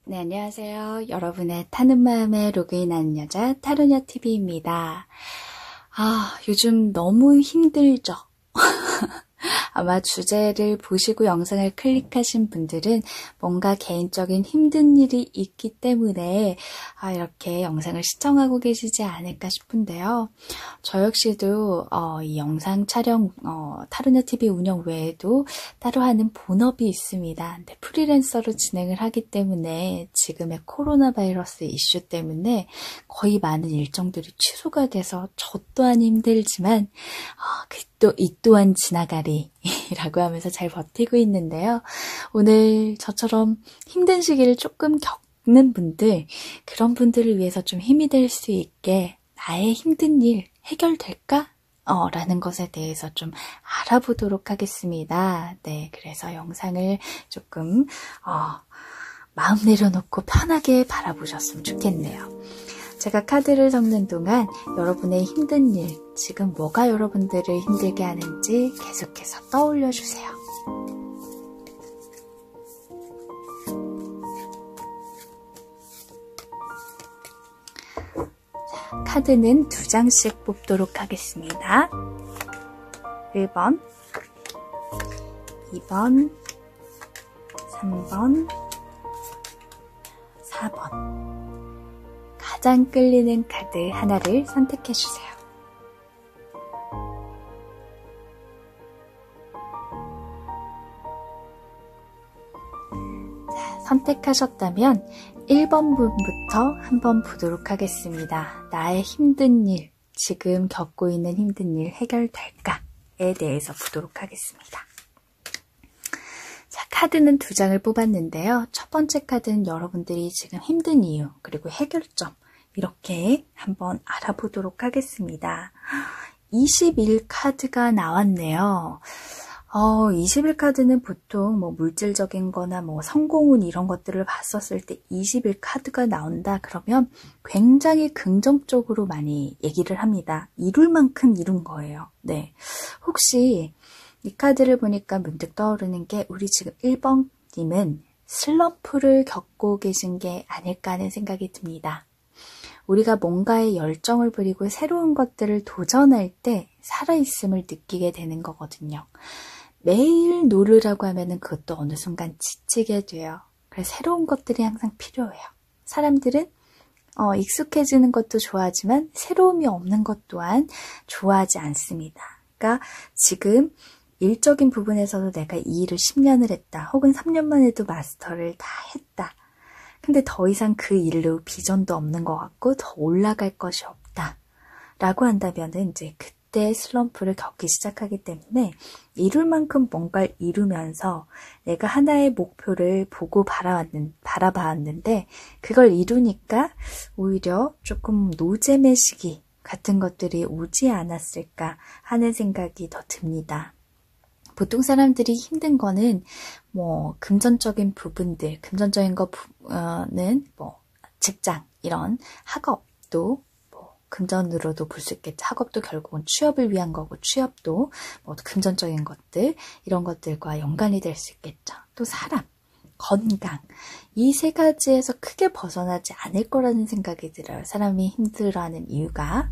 네, 안녕하세요. 여러분의 타는 마음에 로그인하는 여자 타로녀TV입니다. 요즘 너무 힘들죠? 아마 주제를 보시고 영상을 클릭하신 분들은 뭔가 개인적인 힘든 일이 있기 때문에 이렇게 영상을 시청하고 계시지 않을까 싶은데요. 저 역시도 이 영상 촬영 타로녀TV 운영 외에도 따로 하는 본업이 있습니다. 근데 프리랜서로 진행을 하기 때문에 지금의 코로나 바이러스 이슈 때문에 거의 많은 일정들이 취소가 돼서 저 또한 힘들지만 이 또한 지나가리 라고 하면서 잘 버티고 있는데요. 오늘 저처럼 힘든 시기를 조금 겪는 분들, 그런 분들을 위해서 좀 힘이 될 수 있게 나의 힘든 일 해결될까? 라는 것에 대해서 좀 알아보도록 하겠습니다. 네, 그래서 영상을 조금 마음 내려놓고 편하게 바라보셨으면 좋겠네요. 제가 카드를 섞는 동안 여러분의 힘든 일, 지금 뭐가 여러분들을 힘들게 하는지 계속해서 떠올려 주세요. 자, 카드는 2장씩 뽑도록 하겠습니다. 1번, 2번, 3번, 4번. 가장 끌리는 카드 하나를 선택해 주세요. 자, 선택하셨다면 1번 분부터 한번 보도록 하겠습니다. 나의 힘든 일, 지금 겪고 있는 힘든 일 해결될까에 대해서 보도록 하겠습니다. 자, 카드는 2장을 뽑았는데요. 첫 번째 카드는 여러분들이 지금 힘든 이유, 그리고 해결점, 이렇게 한번 알아보도록 하겠습니다. 21카드가 나왔네요. 21카드는 보통 물질적인 거나 성공운 이런 것들을 봤었을 때 21카드가 나온다 그러면 굉장히 긍정적으로 많이 얘기를 합니다. 이룰 만큼 이룬 거예요. 네. 혹시 이 카드를 보니까 문득 떠오르는 게 우리 지금 1번님은 슬럼프를 겪고 계신 게 아닐까 하는 생각이 듭니다. 우리가 뭔가에 열정을 부리고 새로운 것들을 도전할 때 살아있음을 느끼게 되는 거거든요. 매일 놀으라고 하면은 그것도 어느 순간 지치게 돼요. 그래서 새로운 것들이 항상 필요해요. 사람들은 익숙해지는 것도 좋아하지만 새로움이 없는 것 또한 좋아하지 않습니다. 그러니까 지금 일적인 부분에서도 내가 이 일을 10년을 했다. 혹은 3년만 해도 마스터를 다 했다. 근데 더 이상 그 일로 비전도 없는 것 같고 더 올라갈 것이 없다. 라고 한다면은 이제 그때 슬럼프를 겪기 시작하기 때문에 이룰 만큼 뭔가를 이루면서 내가 하나의 목표를 보고 바라봤는데 그걸 이루니까 오히려 조금 노잼의 시기 같은 것들이 오지 않았을까 하는 생각이 더 듭니다. 보통 사람들이 힘든 거는 금전적인 부분들, 금전적인 거는 직장, 이런 학업도 금전으로도 볼 수 있겠죠. 학업도 결국은 취업을 위한 거고 취업도 금전적인 것들, 이런 것들과 연관이 될 수 있겠죠. 또 사람, 건강, 이 3가지에서 크게 벗어나지 않을 거라는 생각이 들어요. 사람이 힘들어하는 이유가.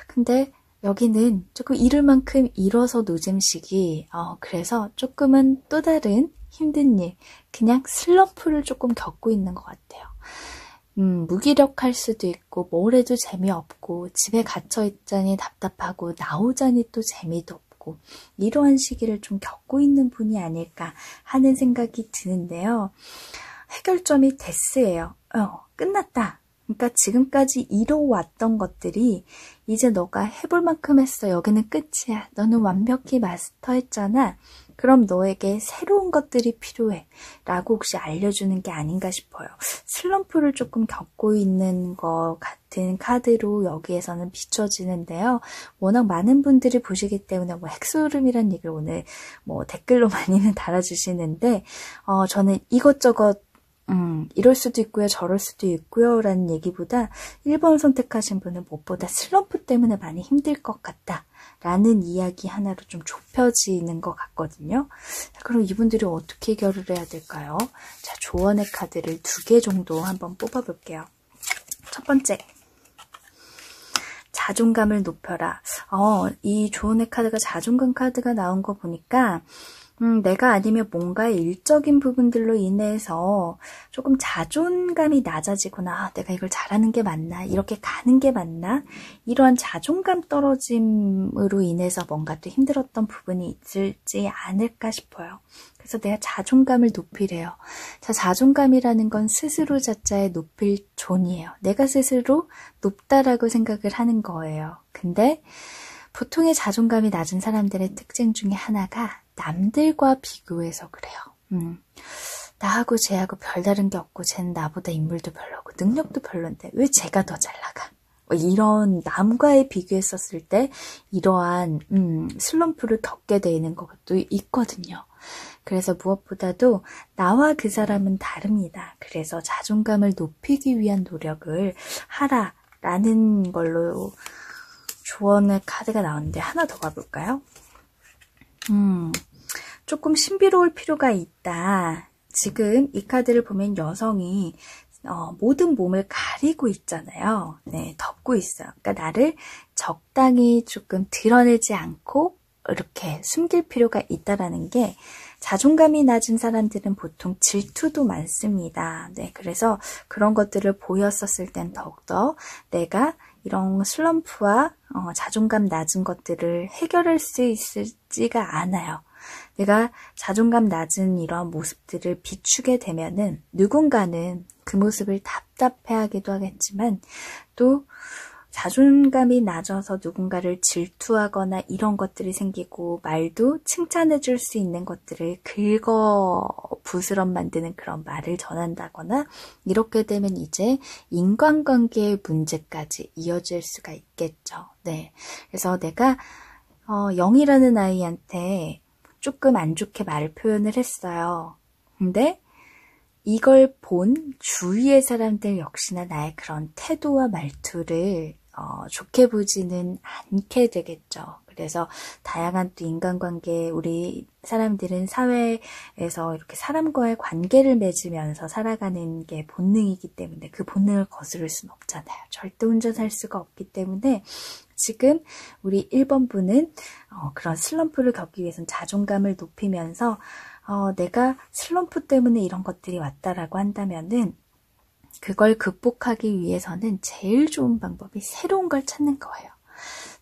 근데 여기는 조금 이룰 만큼 이뤄서 노잼 시기, 그래서 조금은 또 다른 힘든 일, 그냥 슬럼프를 조금 겪고 있는 것 같아요. 무기력할 수도 있고, 뭘 해도 재미없고, 집에 갇혀있자니 답답하고, 나오자니 또 재미도 없고, 이러한 시기를 좀 겪고 있는 분이 아닐까 하는 생각이 드는데요. 해결점이 데스예요. 끝났다. 그러니까 지금까지 이뤄왔던 것들이 이제 너가 해볼 만큼 했어. 여기는 끝이야. 너는 완벽히 마스터했잖아. 그럼 너에게 새로운 것들이 필요해. 라고 혹시 알려주는 게 아닌가 싶어요. 슬럼프를 조금 겪고 있는 것 같은 카드로 여기에서는 비춰지는데요. 워낙 많은 분들이 보시기 때문에 핵소름이란 얘기를 오늘 댓글로 많이는 달아주시는데 저는 이것저것 이럴 수도 있고요, 저럴 수도 있고요 라는 얘기보다 1번을 선택하신 분은 무엇보다 슬럼프 때문에 많이 힘들 것 같다 라는 이야기 하나로 좀 좁혀지는 것 같거든요. 자, 그럼 이분들이 어떻게 해결을 해야 될까요? 자, 조언의 카드를 2개 정도 한번 뽑아볼게요. 첫 번째, 자존감을 높여라. 이 조언의 카드가 자존감 카드가 나온 거 보니까 내가 아니면 뭔가의 일적인 부분들로 인해서 조금 자존감이 낮아지거나 내가 이걸 잘하는 게 맞나? 이렇게 가는 게 맞나? 이러한 자존감 떨어짐으로 인해서 뭔가 또 힘들었던 부분이 있을지 않을까 싶어요. 그래서 내가 자존감을 높이래요. 자, 자존감이라는 건 스스로 자자의 높일 존이에요. 내가 스스로 높다라고 생각을 하는 거예요. 근데 보통의 자존감이 낮은 사람들의 특징 중에 하나가 남들과 비교해서 그래요. 나하고 쟤하고 별다른 게 없고 쟤는 나보다 인물도 별로고 능력도 별론데 왜 쟤가 더 잘 나가? 이런 남과의 비교했었을 때 이러한 슬럼프를 겪게 되는 것도 있거든요. 그래서 무엇보다도 나와 그 사람은 다릅니다. 그래서 자존감을 높이기 위한 노력을 하라라는 걸로 조언의 카드가 나오는데 하나 더 가볼까요? 조금 신비로울 필요가 있다. 지금 이 카드를 보면 여성이 모든 몸을 가리고 있잖아요. 네, 덮고 있어요. 그러니까 나를 적당히 조금 드러내지 않고 이렇게 숨길 필요가 있다라는 게 자존감이 낮은 사람들은 보통 질투도 많습니다. 네, 그래서 그런 것들을 보였었을 땐 더욱더 내가 이런 슬럼프와 자존감 낮은 것들을 해결할 수 있을지가 않아요. 내가 자존감 낮은 이런 모습들을 비추게 되면은 누군가는 그 모습을 답답해하기도 하겠지만 또 자존감이 낮아서 누군가를 질투하거나 이런 것들이 생기고 말도 칭찬해 줄 수 있는 것들을 긁어부스럼 만드는 그런 말을 전한다거나 이렇게 되면 이제 인간관계의 문제까지 이어질 수가 있겠죠. 네. 그래서 내가 0이라는 아이한테 조금 안 좋게 말을 표현을 했어요. 근데 이걸 본 주위의 사람들 역시나 나의 그런 태도와 말투를 좋게 보지는 않게 되겠죠. 그래서 다양한 또 인간관계, 우리 사람들은 사회에서 이렇게 사람과의 관계를 맺으면서 살아가는 게 본능이기 때문에 그 본능을 거스를 수는 없잖아요. 절대 혼자 살 수가 없기 때문에 지금 우리 1번 분은 그런 슬럼프를 겪기 위해서는 자존감을 높이면서 내가 슬럼프 때문에 이런 것들이 왔다라고 한다면은 그걸 극복하기 위해서는 제일 좋은 방법이 새로운 걸 찾는 거예요.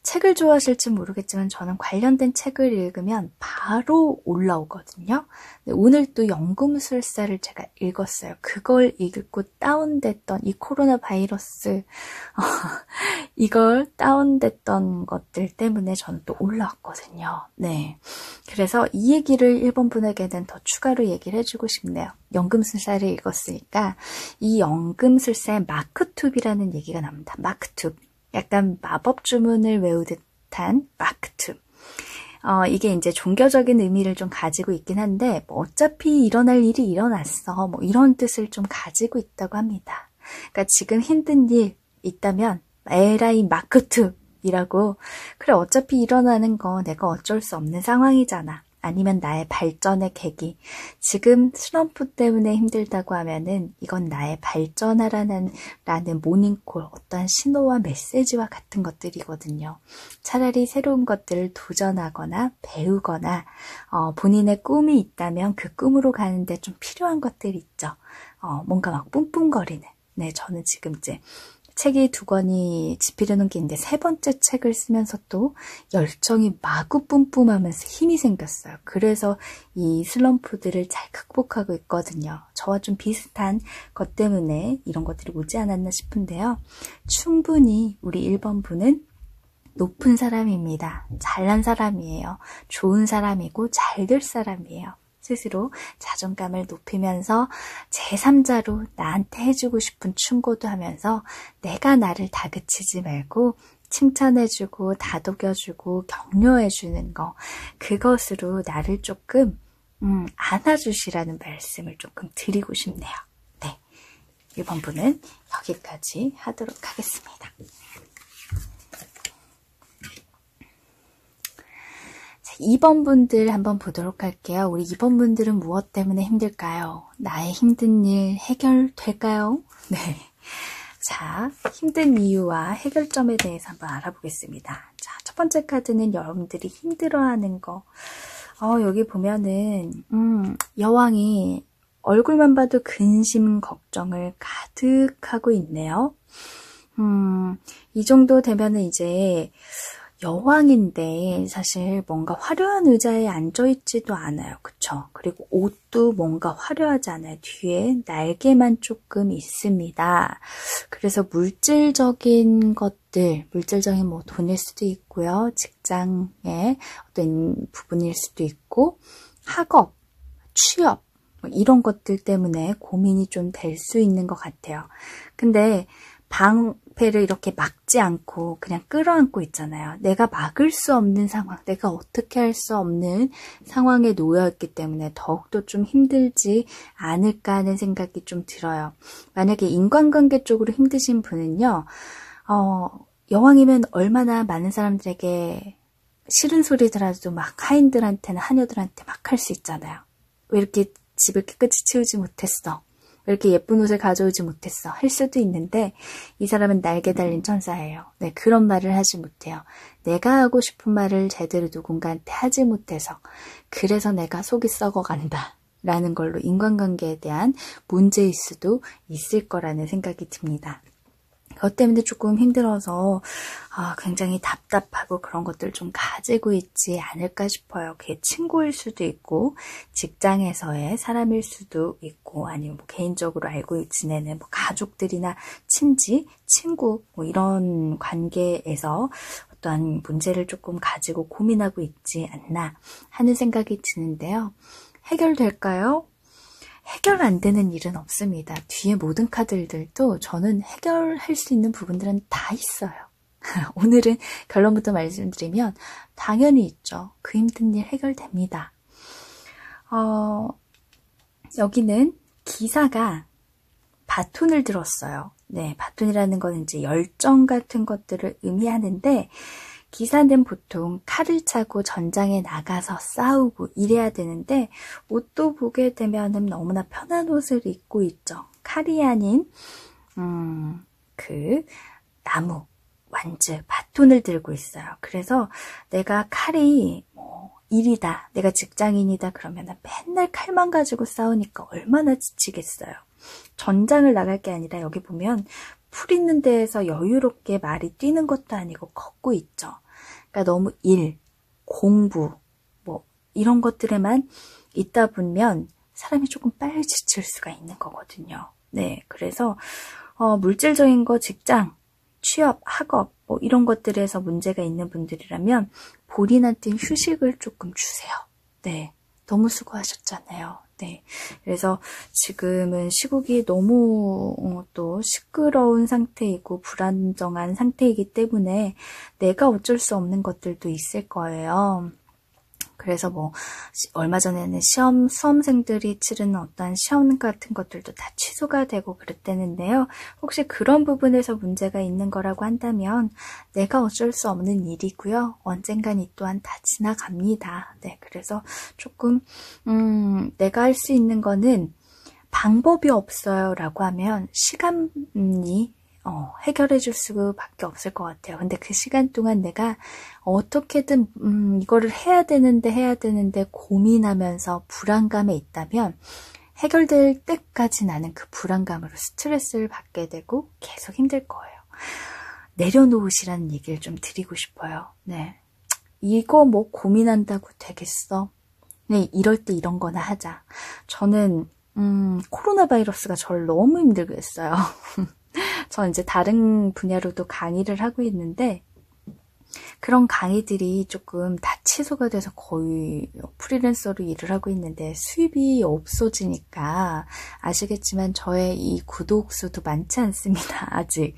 책을 좋아하실지 모르겠지만 저는 관련된 책을 읽으면 바로 올라오거든요. 오늘 또 연금술사를 제가 읽었어요. 그걸 읽고 다운됐던 이 코로나 바이러스 이걸 다운됐던 것들 때문에 저는 또 올라왔거든요. 네, 그래서 이 얘기를 1번 분에게는 더 추가로 얘기를 해주고 싶네요. 연금술사를 읽었으니까 이 연금술사의 마크툽이라는 얘기가 나옵니다. 마크툽. 약간 마법 주문을 외우듯한 마크툽. 이게 이제 종교적인 의미를 좀 가지고 있긴 한데 뭐 어차피 일어날 일이 일어났어. 뭐 이런 뜻을 좀 가지고 있다고 합니다. 그러니까 지금 힘든 일 있다면 에라이 마크툽이라고 그래 어차피 일어나는 거 내가 어쩔 수 없는 상황이잖아. 아니면 나의 발전의 계기. 지금 슬럼프 때문에 힘들다고 하면은 이건 나의 발전하라는 모닝콜, 어떠한 신호와 메시지와 같은 것들이거든요. 차라리 새로운 것들을 도전하거나 배우거나 본인의 꿈이 있다면 그 꿈으로 가는데 좀 필요한 것들이 있죠. 뭔가 막 뿜뿜거리는. 네, 저는 지금 이제 책이 2권이 집필해놓은 게 있는데 3번째 책을 쓰면서 또 열정이 마구 뿜뿜하면서 힘이 생겼어요. 그래서 이 슬럼프들을 잘 극복하고 있거든요. 저와 좀 비슷한 것 때문에 이런 것들이 오지 않았나 싶은데요. 충분히 우리 1번 분은 높은 사람입니다. 잘난 사람이에요. 좋은 사람이고 잘 될 사람이에요. 스스로 자존감을 높이면서 제3자로 나한테 해주고 싶은 충고도 하면서 내가 나를 다그치지 말고 칭찬해주고 다독여주고 격려해주는 거, 그것으로 나를 조금 안아주시라는 말씀을 조금 드리고 싶네요. 네, 1번 분은 여기까지 하도록 하겠습니다. 2번 분들 한번 보도록 할게요. 우리 2번 분들은 무엇 때문에 힘들까요? 나의 힘든 일 해결될까요? 네. 자, 힘든 이유와 해결점에 대해서 한번 알아보겠습니다. 자, 첫 번째 카드는 여러분들이 힘들어하는 거. 여기 보면은 여왕이 얼굴만 봐도 근심, 걱정을 가득하고 있네요. 이 정도 되면은 이제 여왕인데 사실 뭔가 화려한 의자에 앉아있지도 않아요. 그쵸? 그리고 옷도 뭔가 화려하지 않아요. 뒤에 날개만 조금 있습니다. 그래서 물질적인 것들, 물질적인 뭐 돈일 수도 있고요. 직장의 어떤 부분일 수도 있고, 학업, 취업, 뭐 이런 것들 때문에 고민이 좀 될 수 있는 것 같아요. 근데 방패를 이렇게 막지 않고 그냥 끌어안고 있잖아요. 내가 막을 수 없는 상황, 내가 어떻게 할 수 없는 상황에 놓여 있기 때문에 더욱더 좀 힘들지 않을까 하는 생각이 좀 들어요. 만약에 인간관계 쪽으로 힘드신 분은요, 여왕이면 얼마나 많은 사람들에게 싫은 소리들라도 막 하인들한테나 하녀들한테 막 할 수 있잖아요. 왜 이렇게 집을 깨끗이 치우지 못했어? 왜 이렇게 예쁜 옷을 가져오지 못했어? 할 수도 있는데 이 사람은 날개 달린 천사예요. 네, 그런 말을 하지 못해요. 내가 하고 싶은 말을 제대로 누군가한테 하지 못해서 그래서 내가 속이 썩어간다 라는 걸로 인간관계에 대한 문제일 수도 있을 거라는 생각이 듭니다. 그것 때문에 조금 힘들어서 굉장히 답답하고 그런 것들을 좀 가지고 있지 않을까 싶어요. 그게 친구일 수도 있고 직장에서의 사람일 수도 있고 아니면 뭐 개인적으로 알고 지내는 뭐 가족들이나 친지, 친구 뭐 이런 관계에서 어떠한 문제를 조금 가지고 고민하고 있지 않나 하는 생각이 드는데요. 해결될까요? 해결 안 되는 일은 없습니다. 뒤에 모든 카드들도 저는 해결할 수 있는 부분들은 다 있어요. 오늘은 결론부터 말씀드리면 당연히 있죠. 그 힘든 일 해결됩니다. 여기는 기사가 바톤을 들었어요. 네, 바톤이라는 건 이제 열정 같은 것들을 의미하는데 기사는 보통 칼을 차고 전장에 나가서 싸우고 이래야 되는데 옷도 보게 되면 너무나 편한 옷을 입고 있죠. 칼이 아닌 그 나무, 완즈, 바톤을 들고 있어요. 그래서 내가 칼이 뭐 일이다, 내가 직장인이다 그러면 맨날 칼만 가지고 싸우니까 얼마나 지치겠어요. 전장을 나갈 게 아니라 여기 보면 풀 있는 데에서 여유롭게 말이 뛰는 것도 아니고 걷고 있죠. 그러니까 너무 일, 공부, 뭐 이런 것들에만 있다 보면 사람이 조금 빨리 지칠 수가 있는 거거든요. 네, 그래서 물질적인 거, 직장, 취업, 학업 뭐 이런 것들에서 문제가 있는 분들이라면 본인한테 휴식을 조금 주세요. 네, 너무 수고하셨잖아요. 네, 그래서 지금은 시국이 너무 또 시끄러운 상태이고 불안정한 상태이기 때문에 내가 어쩔 수 없는 것들도 있을 거예요. 그래서 뭐 얼마 전에는 수험생들이 치르는 어떤 시험 같은 것들도 다 취소가 되고 그랬다는데요. 혹시 그런 부분에서 문제가 있는 거라고 한다면 내가 어쩔 수 없는 일이고요. 언젠간 이 또한 다 지나갑니다. 네, 그래서 조금 내가 할 수 있는 거는 방법이 없어요 라고 하면 시간이 해결해 줄 수밖에 없을 것 같아요. 근데 그 시간 동안 내가 어떻게든 이거를 해야 되는데 고민하면서 불안감에 있다면 해결될 때까지 나는 그 불안감으로 스트레스를 받게 되고 계속 힘들 거예요. 내려놓으시라는 얘기를 좀 드리고 싶어요. 네, 이거 뭐 고민한다고 되겠어? 네, 이럴 때 이런 거나 하자. 저는 코로나 바이러스가 저를 너무 힘들게 했어요. 전 이제 다른 분야로도 강의를 하고 있는데 그런 강의들이 조금 다 취소가 돼서 거의 프리랜서로 일을 하고 있는데 수입이 없어지니까 아시겠지만 저의 이 구독 수도 많지 않습니다. 아직.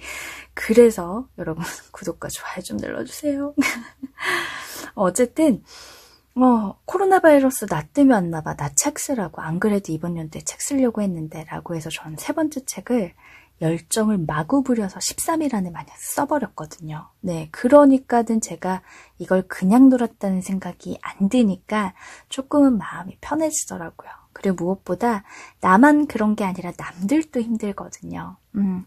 그래서 여러분 구독과 좋아요 좀 눌러주세요. 어쨌든 코로나 바이러스 나 때문에 왔나 봐. 나 책 쓰라고. 안 그래도 이번 연도에 책 쓰려고 했는데 라고 해서 저는 3번째 책을 열정을 마구 부려서 13일 안에 만약 써버렸거든요. 네, 그러니까는 제가 이걸 그냥 놀았다는 생각이 안 드니까 조금은 마음이 편해지더라고요. 그리고 무엇보다 나만 그런 게 아니라 남들도 힘들거든요.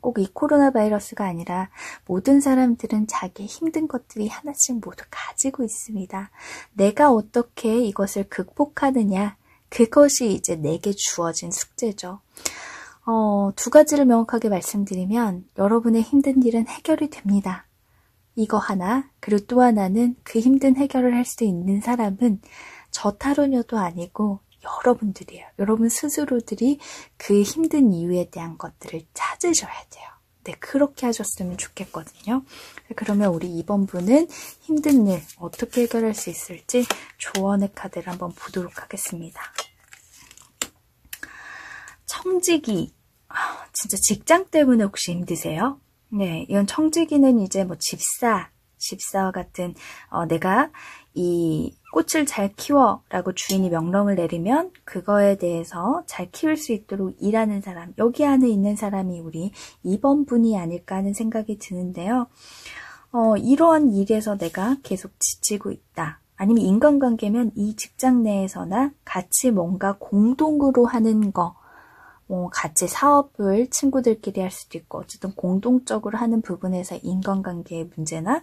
꼭 이 코로나 바이러스가 아니라 모든 사람들은 자기의 힘든 것들이 하나씩 모두 가지고 있습니다. 내가 어떻게 이것을 극복하느냐, 그것이 이제 내게 주어진 숙제죠. 두 가지를 명확하게 말씀드리면 여러분의 힘든 일은 해결이 됩니다. 이거 하나, 그리고 또 하나는 그 힘든 해결을 할 수 있는 사람은 저 타로녀도 아니고 여러분들이에요. 여러분 스스로들이 그 힘든 이유에 대한 것들을 찾으셔야 돼요. 네, 그렇게 하셨으면 좋겠거든요. 그러면 우리 이번 분은 힘든 일 어떻게 해결할 수 있을지 조언의 카드를 한번 보도록 하겠습니다. 청지기. 진짜 직장 때문에 혹시 힘드세요? 네, 이건 청지기는 이제 뭐 집사와 같은 내가 이 꽃을 잘 키워라고 주인이 명령을 내리면 그거에 대해서 잘 키울 수 있도록 일하는 사람, 여기 안에 있는 사람이 우리 2번 분이 아닐까 하는 생각이 드는데요. 이러한 일에서 내가 계속 지치고 있다. 아니면 인간관계면 이 직장 내에서나 같이 뭔가 공동으로 하는 거, 같이 사업을 친구들끼리 할 수도 있고 어쨌든 공동적으로 하는 부분에서 인간관계의 문제나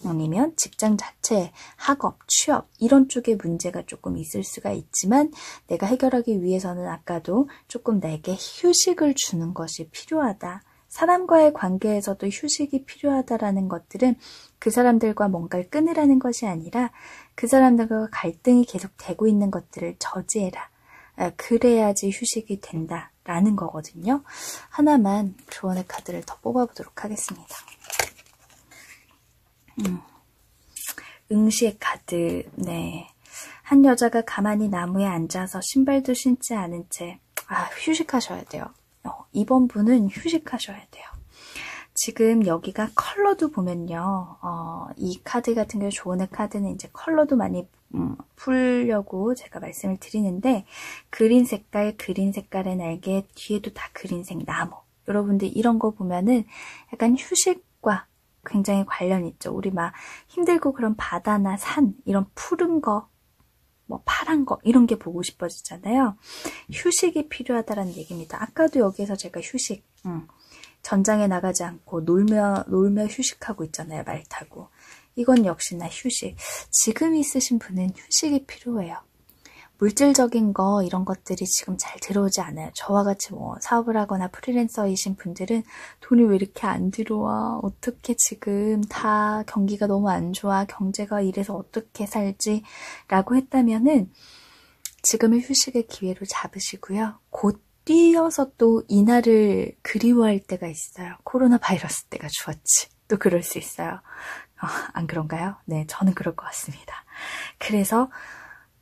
아니면 직장 자체, 학업, 취업 이런 쪽에 문제가 조금 있을 수가 있지만 내가 해결하기 위해서는 아까도 조금 내게 휴식을 주는 것이 필요하다. 사람과의 관계에서도 휴식이 필요하다라는 것들은 그 사람들과 뭔가를 끊으라는 것이 아니라 그 사람들과 갈등이 계속 되고 있는 것들을 저지해라. 그래야지 휴식이 된다라는 거거든요. 하나만 조언의 카드를 더 뽑아보도록 하겠습니다. 응시의 카드. 네, 한 여자가 가만히 나무에 앉아서 신발도 신지 않은 채 휴식하셔야 돼요. 이번 분은 휴식하셔야 돼요. 지금 여기가 컬러도 보면요. 이 카드 같은 경우 조언의 카드는 이제 컬러도 많이 풀려고 제가 말씀을 드리는데 그린 색깔의 날개 뒤에도 다 그린색 나무. 여러분들 이런 거 보면은 약간 휴식과 굉장히 관련 있죠. 우리 막 힘들고 그런 바다나 산 이런 푸른 거 뭐 파란 거 이런 게 보고 싶어지잖아요. 휴식이 필요하다라는 얘기입니다. 아까도 여기에서 제가 휴식 전장에 나가지 않고 놀며 휴식하고 있잖아요. 말 타고. 이건 역시나 휴식. 지금 있으신 분은 휴식이 필요해요. 물질적인 거 이런 것들이 지금 잘 들어오지 않아요. 저와 같이 뭐 사업을 하거나 프리랜서이신 분들은 돈이 왜 이렇게 안 들어와? 어떻게 지금 다 경기가 너무 안 좋아? 경제가 이래서 어떻게 살지? 라고 했다면은 지금의 휴식의 기회로 잡으시고요. 곧 뛰어서 또 이날을 그리워할 때가 있어요. 코로나 바이러스 때가 좋았지. 또 그럴 수 있어요. 안 그런가요? 네, 저는 그럴 것 같습니다. 그래서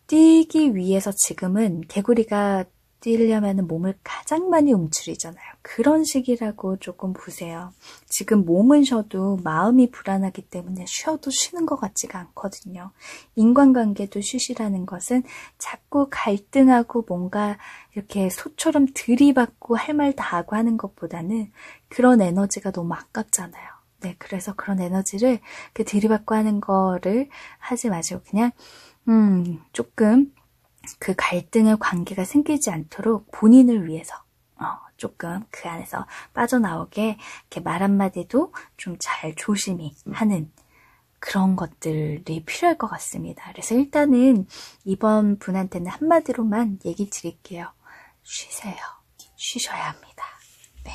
뛰기 위해서 지금은 개구리가 뛰려면 몸을 가장 많이 움츠리잖아요. 그런 시기라고 조금 보세요. 지금 몸은 쉬어도 마음이 불안하기 때문에 쉬어도 쉬는 것 같지가 않거든요. 인간관계도 쉬시라는 것은 자꾸 갈등하고 뭔가 이렇게 소처럼 들이받고 할 말 다 하고 하는 것보다는 그런 에너지가 너무 아깝잖아요. 네, 그래서 그런 에너지를 그 들이받고 하는 거를 하지 마시고 그냥 조금 그 갈등의 관계가 생기지 않도록 본인을 위해서 조금 그 안에서 빠져나오게 이렇게 말 한마디도 좀 잘 조심히 하는 그런 것들이 필요할 것 같습니다. 그래서 일단은 이번 분한테는 한마디로만 얘기 드릴게요. 쉬세요. 쉬셔야 합니다. 네.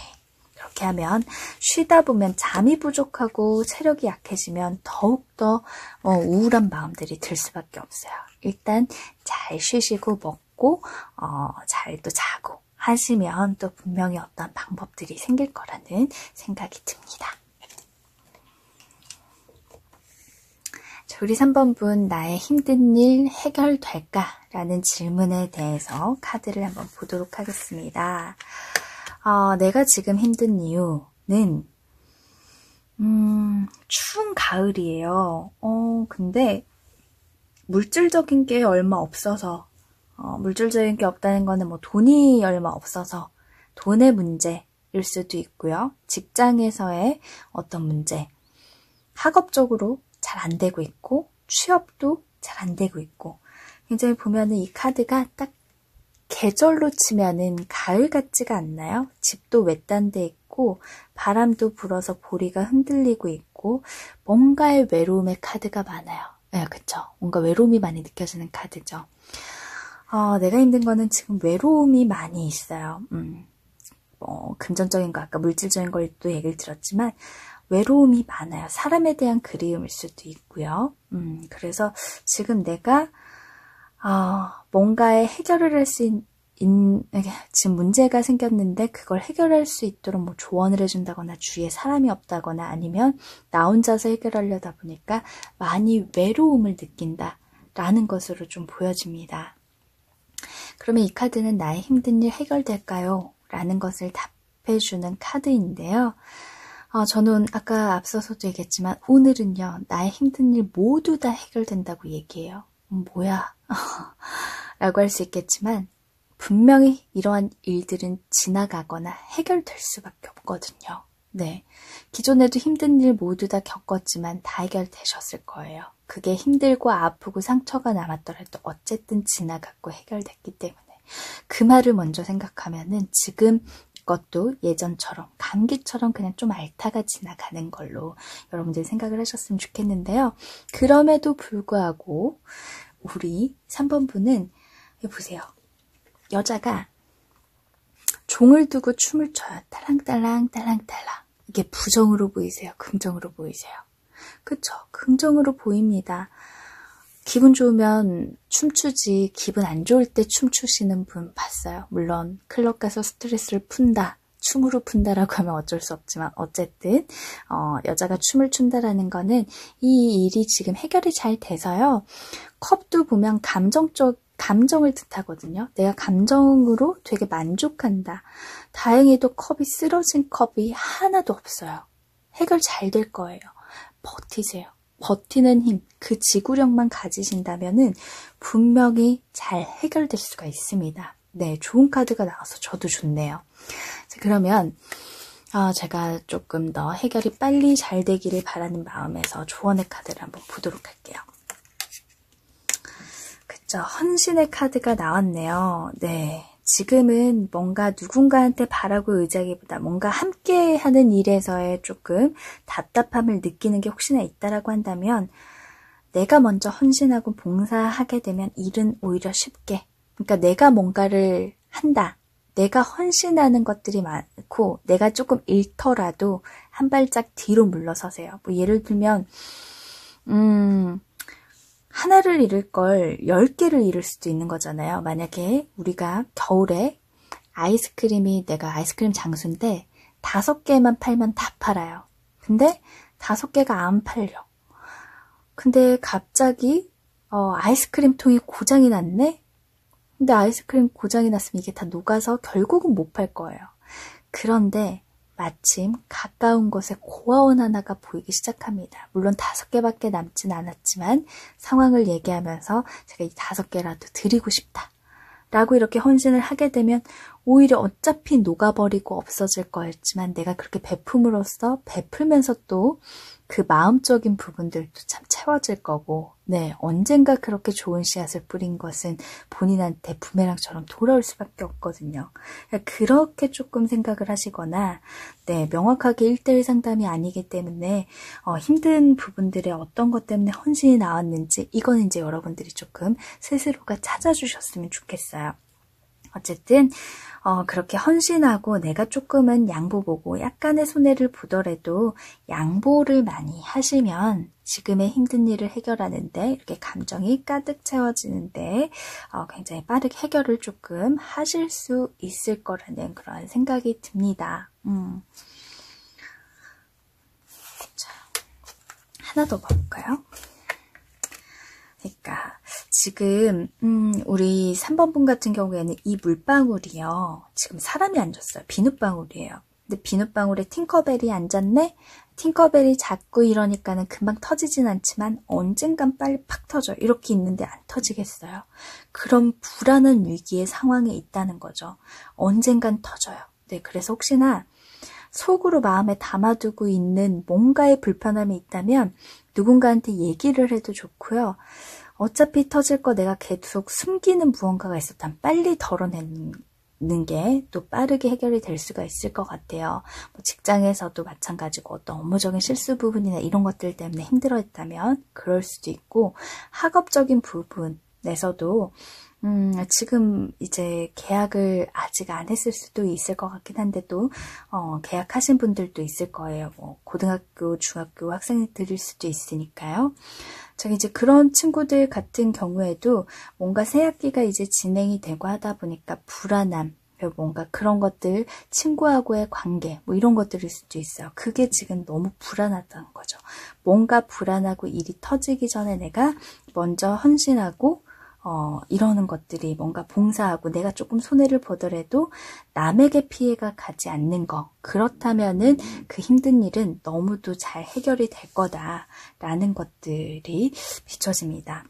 그렇게 하면 쉬다 보면 잠이 부족하고 체력이 약해지면 더욱더 우울한 마음들이 들 수밖에 없어요. 일단 잘 쉬시고 먹고 잘 또 자고 하시면 또 분명히 어떤 방법들이 생길 거라는 생각이 듭니다. 자, 우리 3번 분 나의 힘든 일 해결될까? 라는 질문에 대해서 카드를 한번 보도록 하겠습니다. 내가 지금 힘든 이유는 추운 가을이에요. 근데 물질적인 게 얼마 없어서 물질적인 게 없다는 거는 뭐 돈이 얼마 없어서 돈의 문제 문제일 수도 있고요. 직장에서의 어떤 문제, 학업적으로 잘 안 되고 있고 취업도 잘 안 되고 있고 굉장히 보면은 이 카드가 딱 계절로 치면은 가을 같지가 않나요? 집도 외딴데 있고 바람도 불어서 보리가 흔들리고 있고 뭔가의 외로움의 카드가 많아요. 네, 그쵸? 뭔가 외로움이 많이 느껴지는 카드죠. 내가 힘든 거는 지금 외로움이 많이 있어요. 금전적인 거, 아까 물질적인 걸또 얘기를 들었지만 외로움이 많아요. 사람에 대한 그리움일 수도 있고요. 그래서 지금 내가 뭔가에 해결을 할 수 지금 문제가 생겼는데 그걸 해결할 수 있도록 뭐 조언을 해준다거나 주위에 사람이 없다거나 아니면 나 혼자서 해결하려다 보니까 많이 외로움을 느낀다라는 것으로 좀 보여집니다. 그러면 이 카드는 나의 힘든 일 해결될까요? 라는 것을 답해주는 카드인데요. 저는 아까 앞서서도 얘기했지만 오늘은요. 나의 힘든 일 모두 다 해결된다고 얘기해요. 뭐야? 라고 할 수 있겠지만 분명히 이러한 일들은 지나가거나 해결될 수밖에 없거든요. 네, 기존에도 힘든 일 모두 다 겪었지만 다 해결되셨을 거예요. 그게 힘들고 아프고 상처가 남았더라도 어쨌든 지나갔고 해결됐기 때문에 그 말을 먼저 생각하면은 지금 것도 예전처럼 감기처럼 그냥 좀 앓다가 지나가는 걸로 여러분들 생각을 하셨으면 좋겠는데요. 그럼에도 불구하고 우리 3번 분은 보세요. 여자가 종을 두고 춤을 춰요. 딸랑딸랑 딸랑딸랑. 이게 부정으로 보이세요? 긍정으로 보이세요? 그쵸? 긍정으로 보입니다. 기분 좋으면 춤추지 기분 안 좋을 때 춤추시는 분 봤어요. 물론 클럽 가서 스트레스를 푼다. 춤으로 푼다라고 하면 어쩔 수 없지만 어쨌든 여자가 춤을 춘다라는 거는 이 일이 지금 해결이 잘 돼서요. 컵도 보면 감정을 뜻하거든요. 내가 감정으로 되게 만족한다. 다행히도 컵이 쓰러진 컵이 하나도 없어요. 해결 잘 될 거예요. 버티세요. 버티는 힘, 그 지구력만 가지신다면은 분명히 잘 해결될 수가 있습니다. 네, 좋은 카드가 나와서 저도 좋네요. 자, 그러면 제가 조금 더 해결이 빨리 잘 되기를 바라는 마음에서 조언의 카드를 한번 보도록 할게요. 그쵸, 헌신의 카드가 나왔네요. 네, 지금은 뭔가 누군가한테 바라고 의지하기보다 뭔가 함께하는 일에서의 조금 답답함을 느끼는 게 혹시나 있다라고 한다면 내가 먼저 헌신하고 봉사하게 되면 일은 오히려 쉽게, 그러니까 내가 뭔가를 한다. 내가 헌신하는 것들이 많고 내가 조금 잃더라도 한 발짝 뒤로 물러서세요. 뭐 예를 들면 하나를 잃을 걸 10개를 잃을 수도 있는 거잖아요. 만약에 우리가 겨울에 내가 아이스크림 장수인데 5개만 팔면 다 팔아요. 근데 5개가 안 팔려. 근데 갑자기 아이스크림 통이 고장이 났네? 근데 아이스크림 고장이 났으면 이게 다 녹아서 결국은 못 팔 거예요. 그런데 마침 가까운 곳에 고아원 하나가 보이기 시작합니다. 물론 5개밖에 남진 않았지만 상황을 얘기하면서 제가 이 5개라도 드리고 싶다. 라고 이렇게 헌신을 하게 되면 오히려 어차피 녹아버리고 없어질 거였지만 내가 그렇게 베품으로써 베풀면서 또 그 마음적인 부분들도 참 채워질 거고, 네, 언젠가 그렇게 좋은 씨앗을 뿌린 것은 본인한테 부메랑처럼 돌아올 수밖에 없거든요. 그렇게 조금 생각을 하시거나, 네, 명확하게 1:1 상담이 아니기 때문에 힘든 부분들에 어떤 것 때문에 헌신이 나왔는지 이건 이제 여러분들이 조금 스스로가 찾아주셨으면 좋겠어요. 어쨌든 그렇게 헌신하고 내가 조금은 양보 보고 약간의 손해를 보더라도 양보를 많이 하시면 지금의 힘든 일을 해결하는데 이렇게 감정이 가득 채워지는데 굉장히 빠르게 해결을 조금 하실 수 있을 거라는 그런 생각이 듭니다. 자, 하나 더 볼까요? 그러니까 지금 우리 3번 분 같은 경우에는 이 물방울이요. 지금 사람이 앉았어요. 비눗방울이에요. 근데 비눗방울에 팅커벨이 앉았네? 팅커벨이 자꾸 이러니까는 금방 터지진 않지만 언젠간 빨리 팍 터져. 이렇게 있는데 안 터지겠어요. 그런 불안한 위기의 상황에 있다는 거죠. 언젠간 터져요. 네, 그래서 혹시나 속으로 마음에 담아두고 있는 뭔가의 불편함이 있다면 누군가한테 얘기를 해도 좋고요. 어차피 터질 거 내가 계속 숨기는 무언가가 있었다면 빨리 덜어내는 게 또 빠르게 해결이 될 수가 있을 것 같아요. 뭐 직장에서도 마찬가지고 어떤 업무적인 실수 부분이나 이런 것들 때문에 힘들어했다면 그럴 수도 있고, 학업적인 부분에서도 지금 이제 계약을 아직 안 했을 수도 있을 것 같긴 한데 또 계약하신 분들도 있을 거예요. 뭐 고등학교, 중학교 학생들일 수도 있으니까요. 자, 이제 그런 친구들 같은 경우에도 뭔가 새 학기가 이제 진행이 되고 하다 보니까 불안함, 뭔가 그런 것들, 친구하고의 관계, 뭐 이런 것들일 수도 있어요. 그게 지금 너무 불안하다는 거죠. 뭔가 불안하고 일이 터지기 전에 내가 먼저 헌신하고 이러는 것들이 뭔가 봉사하고 내가 조금 손해를 보더라도 남에게 피해가 가지 않는 거. 그렇다면은 그 힘든 일은 너무도 잘 해결이 될 거다라는 것들이 비춰집니다.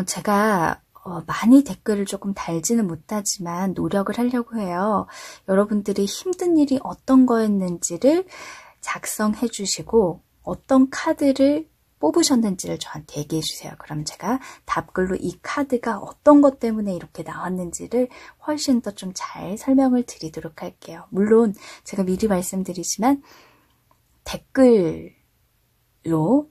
제가 많이 댓글을 조금 달지는 못하지만 노력을 하려고 해요. 여러분들이 힘든 일이 어떤 거였는지를 작성해 주시고 어떤 카드를 뽑으셨는지를 저한테 얘기해 주세요. 그럼 제가 답글로 이 카드가 어떤 것 때문에 이렇게 나왔는지를 훨씬 더 좀 잘 설명을 드리도록 할게요. 물론 제가 미리 말씀드리지만 댓글로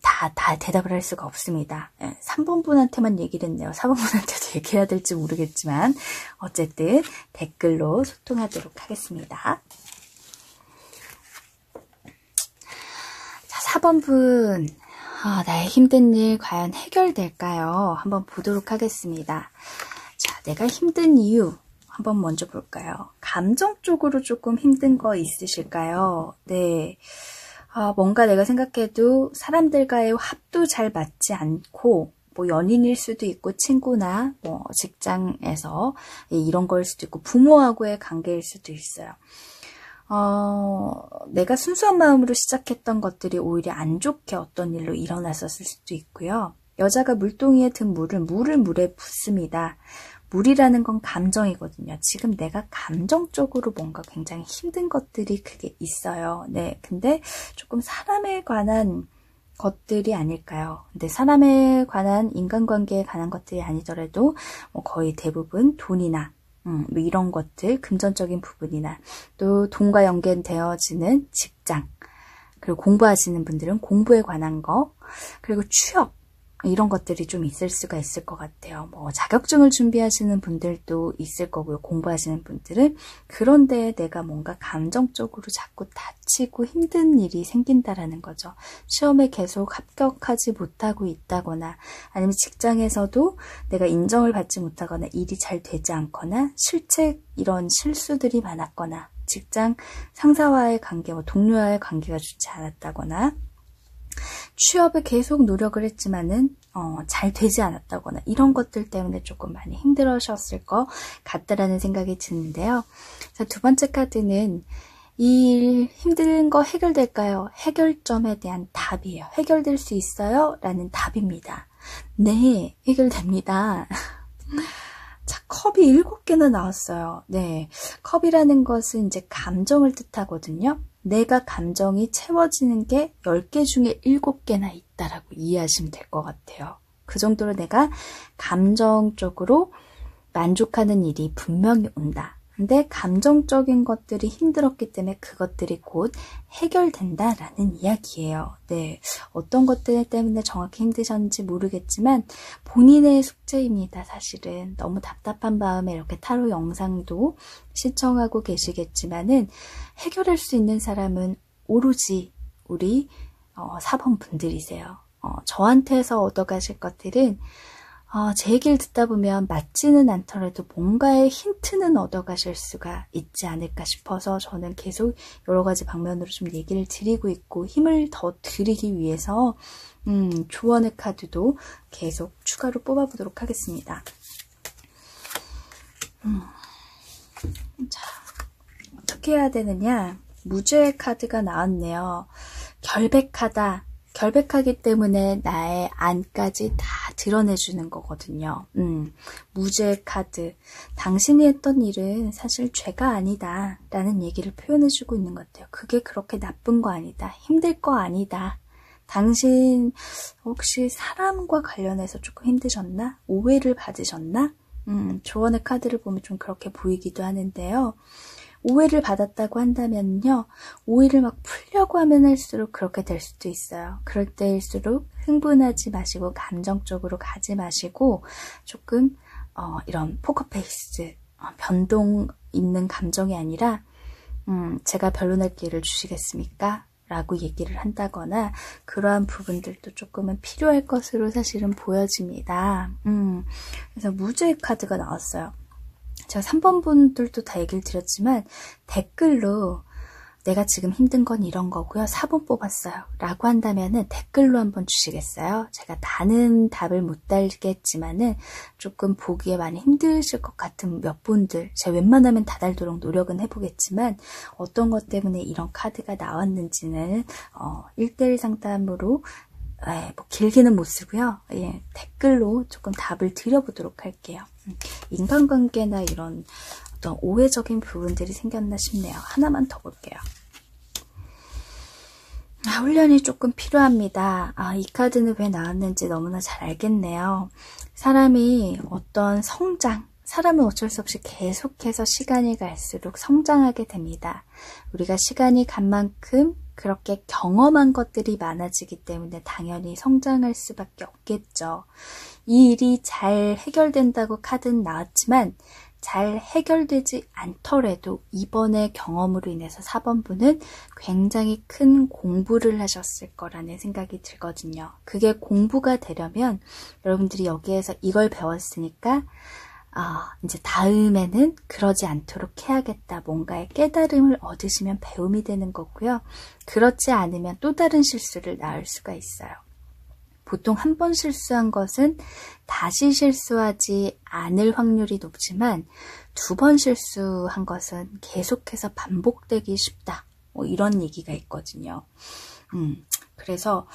다 대답을 할 수가 없습니다. 3번 분한테만 얘기를 했네요. 4번 분한테도 얘기해야 될지 모르겠지만 어쨌든 댓글로 소통하도록 하겠습니다. 자, 4번 분. 나의 힘든 일 과연 해결될까요? 한번 보도록 하겠습니다. 자, 내가 힘든 이유 한번 먼저 볼까요? 감정 쪽으로 조금 힘든 거 있으실까요? 네. 뭔가 내가 생각해도 사람들과의 합도 잘 맞지 않고 뭐 연인일 수도 있고 친구나 뭐 직장에서 이런 거일 수도 있고 부모하고의 관계일 수도 있어요. 내가 순수한 마음으로 시작했던 것들이 오히려 안 좋게 어떤 일로 일어났었을 수도 있고요. 여자가 물동이에 든 물을 물에 붓습니다. 물이라는 건 감정이거든요. 지금 내가 감정적으로 뭔가 굉장히 힘든 것들이 그게 있어요. 네, 근데 조금 사람에 관한 것들이 아닐까요? 근데 사람에 관한 인간관계에 관한 것들이 아니더라도 뭐 거의 대부분 돈이나 뭐 이런 것들, 금전적인 부분이나 또 돈과 연계되어지는 직장, 그리고 공부하시는 분들은 공부에 관한 거, 그리고 취업, 이런 것들이 좀 있을 수가 있을 것 같아요. 뭐 자격증을 준비하시는 분들도 있을 거고요. 공부하시는 분들은. 그런데 내가 뭔가 감정적으로 자꾸 다치고 힘든 일이 생긴다라는 거죠. 시험에 계속 합격하지 못하고 있다거나 아니면 직장에서도 내가 인정을 받지 못하거나 일이 잘 되지 않거나 실책 이런 실수들이 많았거나 직장 상사와의 관계, 뭐 동료와의 관계가 좋지 않았다거나 취업에 계속 노력을 했지만은 잘 되지 않았다거나 이런 것들 때문에 조금 많이 힘들으셨을 것 같다라는 생각이 드는데요. 자, 두 번째 카드는 이 일 힘든 거 해결될까요? 해결점에 대한 답이에요. 해결될 수 있어요? 라는 답입니다. 네, 해결됩니다. 자, 컵이 7개나 나왔어요. 네, 컵이라는 것은 이제 감정을 뜻하거든요. 내가 감정이 채워지는 게 10개 중에 7개나 있다라고 이해하시면 될 것 같아요. 그 정도로 내가 감정적으로 만족하는 일이 분명히 온다. 근데 감정적인 것들이 힘들었기 때문에 그것들이 곧 해결된다라는 이야기예요. 네, 어떤 것들 때문에 정확히 힘드셨는지 모르겠지만 본인의 숙제입니다. 사실은 너무 답답한 마음에 이렇게 타로 영상도 시청하고 계시겠지만은 해결할 수 있는 사람은 오로지 우리 4번 분들이세요. 저한테서 얻어가실 것들은 제 얘기를 듣다 보면 맞지는 않더라도 뭔가의 힌트는 얻어가실 수가 있지 않을까 싶어서 저는 계속 여러 가지 방면으로 좀 얘기를 드리고 있고 힘을 더 드리기 위해서 조언의 카드도 계속 추가로 뽑아보도록 하겠습니다. 자, 어떻게 해야 되느냐? 무죄의 카드가 나왔네요. 결백하다, 결백하기 때문에 나의 안까지 다 드러내주는 거거든요. 무죄의 카드. 당신이 했던 일은 사실 죄가 아니다 라는 얘기를 표현해주고 있는 것 같아요. 그게 그렇게 나쁜 거 아니다. 힘들 거 아니다. 당신 혹시 사람과 관련해서 조금 힘드셨나? 오해를 받으셨나? 조언의 카드를 보면 좀 그렇게 보이기도 하는데요. 오해를 받았다고 한다면요. 오해를 막 풀려고 하면 할수록 그렇게 될 수도 있어요. 그럴 때일수록 흥분하지 마시고 감정적으로 가지 마시고 조금 이런 포커페이스, 변동 있는 감정이 아니라 제가 변론할 기회를 주시겠습니까? 라고 얘기를 한다거나 그러한 부분들도 조금은 필요할 것으로 사실은 보여집니다. 그래서 무죄의 카드가 나왔어요. 제가 3번 분들도 다 얘기를 드렸지만 댓글로 내가 지금 힘든 건 이런 거고요. 4번 뽑았어요. 라고 한다면은 댓글로 한번 주시겠어요? 제가 다는 답을 못 달겠지만은 조금 보기에 많이 힘드실 것 같은 몇 분들, 제가 웬만하면 다 달도록 노력은 해보겠지만 어떤 것 때문에 이런 카드가 나왔는지는 1대1 상담으로 뭐 길게는 못 쓰고요. 예, 댓글로 조금 답을 드려보도록 할게요. 인간관계나 이런 어떤 오해적인 부분들이 생겼나 싶네요. 하나만 더 볼게요. 훈련이 조금 필요합니다. 이 카드는 왜 나왔는지 너무나 잘 알겠네요. 사람이 어떤 성장, 사람은 어쩔 수 없이 계속해서 시간이 갈수록 성장하게 됩니다. 우리가 시간이 간 만큼 그렇게 경험한 것들이 많아지기 때문에 당연히 성장할 수밖에 없겠죠. 이 일이 잘 해결된다고 카드는 나왔지만 잘 해결되지 않더라도 이번의 경험으로 인해서 4번 분은 굉장히 큰 공부를 하셨을 거라는 생각이 들거든요. 그게 공부가 되려면 여러분들이 여기에서 이걸 배웠으니까 이제 다음에는 그러지 않도록 해야겠다. 뭔가의 깨달음을 얻으시면 배움이 되는 거고요. 그렇지 않으면 또 다른 실수를 낳을 수가 있어요. 보통 한 번 실수한 것은 다시 실수하지 않을 확률이 높지만 2번 실수한 것은 계속해서 반복되기 쉽다. 뭐 이런 얘기가 있거든요. 그래서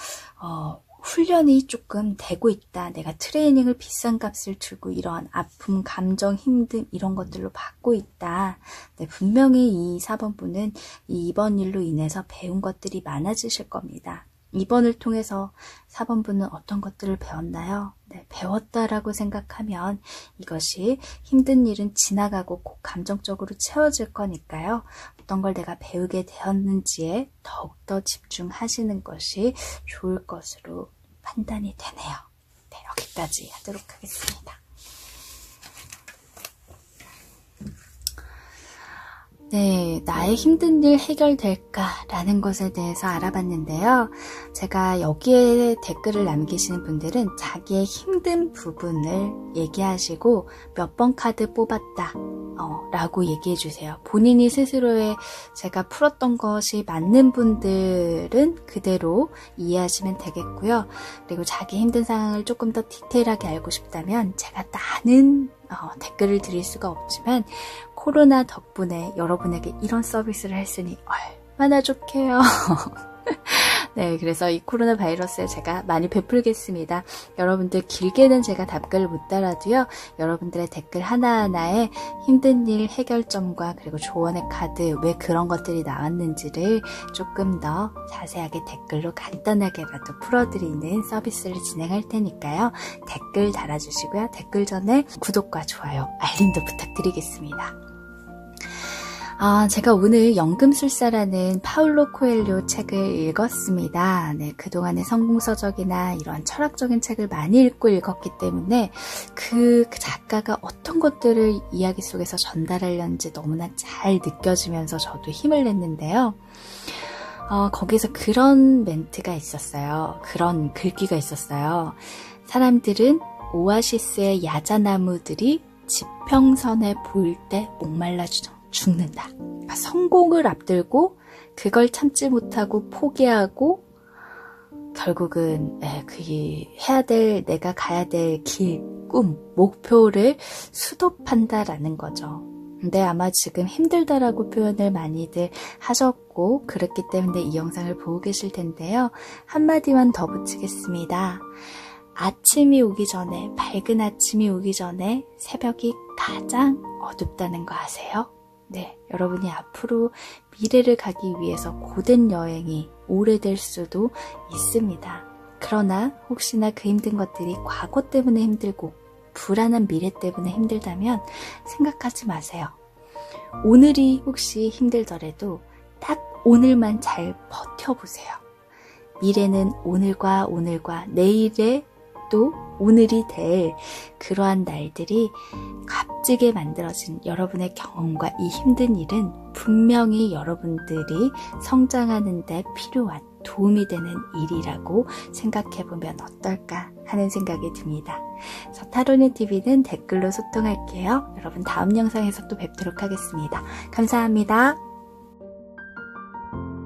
훈련이 조금 되고 있다. 내가 트레이닝을 비싼 값을 주고 이런 아픔, 감정, 힘듦 이런 것들로 받고 있다. 네, 분명히 이 4번 분은 이번 일로 인해서 배운 것들이 많아지실 겁니다. 2번을 통해서 4번 분은 어떤 것들을 배웠나요? 네, 배웠다라고 생각하면 이것이 힘든 일은 지나가고 곧 감정적으로 채워질 거니까요. 어떤 걸 내가 배우게 되었는지에 더욱더 집중하시는 것이 좋을 것으로 판단이 되네요. 네, 여기까지 하도록 하겠습니다. 네, 나의 힘든 일 해결될까라는 것에 대해서 알아봤는데요. 제가 여기에 댓글을 남기시는 분들은 자기의 힘든 부분을 얘기하시고 몇 번 카드 뽑았다 라고 얘기해 주세요. 본인이 스스로의 제가 풀었던 것이 맞는 분들은 그대로 이해하시면 되겠고요. 그리고 자기 힘든 상황을 조금 더 디테일하게 알고 싶다면 제가 다는 댓글을 드릴 수가 없지만 코로나 덕분에 여러분에게 이런 서비스를 했으니 얼마나 좋게요. 네, 그래서 이 코로나 바이러스에 제가 많이 베풀겠습니다. 여러분들 길게는 제가 답글을 못 달아도요. 여러분들의 댓글 하나하나에 힘든 일 해결점과 그리고 조언의 카드 왜 그런 것들이 나왔는지를 조금 더 자세하게 댓글로 간단하게라도 풀어드리는 서비스를 진행할 테니까요. 댓글 달아주시고요. 댓글 전에 구독과 좋아요, 알림도 부탁드리겠습니다. 제가 오늘 연금술사라는 파울로 코엘료 책을 읽었습니다. 네, 그동안의 성공서적이나 이런 철학적인 책을 많이 읽었기 때문에 그 작가가 어떤 것들을 이야기 속에서 전달하려는지 너무나 잘 느껴지면서 저도 힘을 냈는데요. 거기서 그런 멘트가 있었어요. 그런 글귀가 있었어요. 사람들은 오아시스의 야자나무들이 지평선에 보일 때 목말라 죽는다. 성공을 앞들고 그걸 참지 못하고 포기하고 결국은 해야 될, 내가 가야 될 길, 꿈, 목표를 수도판다라는 거죠. 근데 아마 지금 힘들다라고 표현을 많이들 하셨고 그렇기 때문에 이 영상을 보고 계실 텐데요. 한마디만 더 붙이겠습니다. 아침이 오기 전에, 밝은 아침이 오기 전에 새벽이 가장 어둡다는 거 아세요? 네, 여러분이 앞으로 미래를 가기 위해서 고된 여행이 오래될 수도 있습니다. 그러나 혹시나 그 힘든 것들이 과거 때문에 힘들고 불안한 미래 때문에 힘들다면 생각하지 마세요. 오늘이 혹시 힘들더라도 딱 오늘만 잘 버텨보세요. 미래는 오늘과 내일에 또 오늘이 될 그러한 날들이 값지게 만들어진 여러분의 경험과 이 힘든 일은 분명히 여러분들이 성장하는 데 필요한 도움이 되는 일이라고 생각해보면 어떨까 하는 생각이 듭니다. 타로네 TV는 댓글로 소통할게요. 여러분 다음 영상에서 또 뵙도록 하겠습니다. 감사합니다.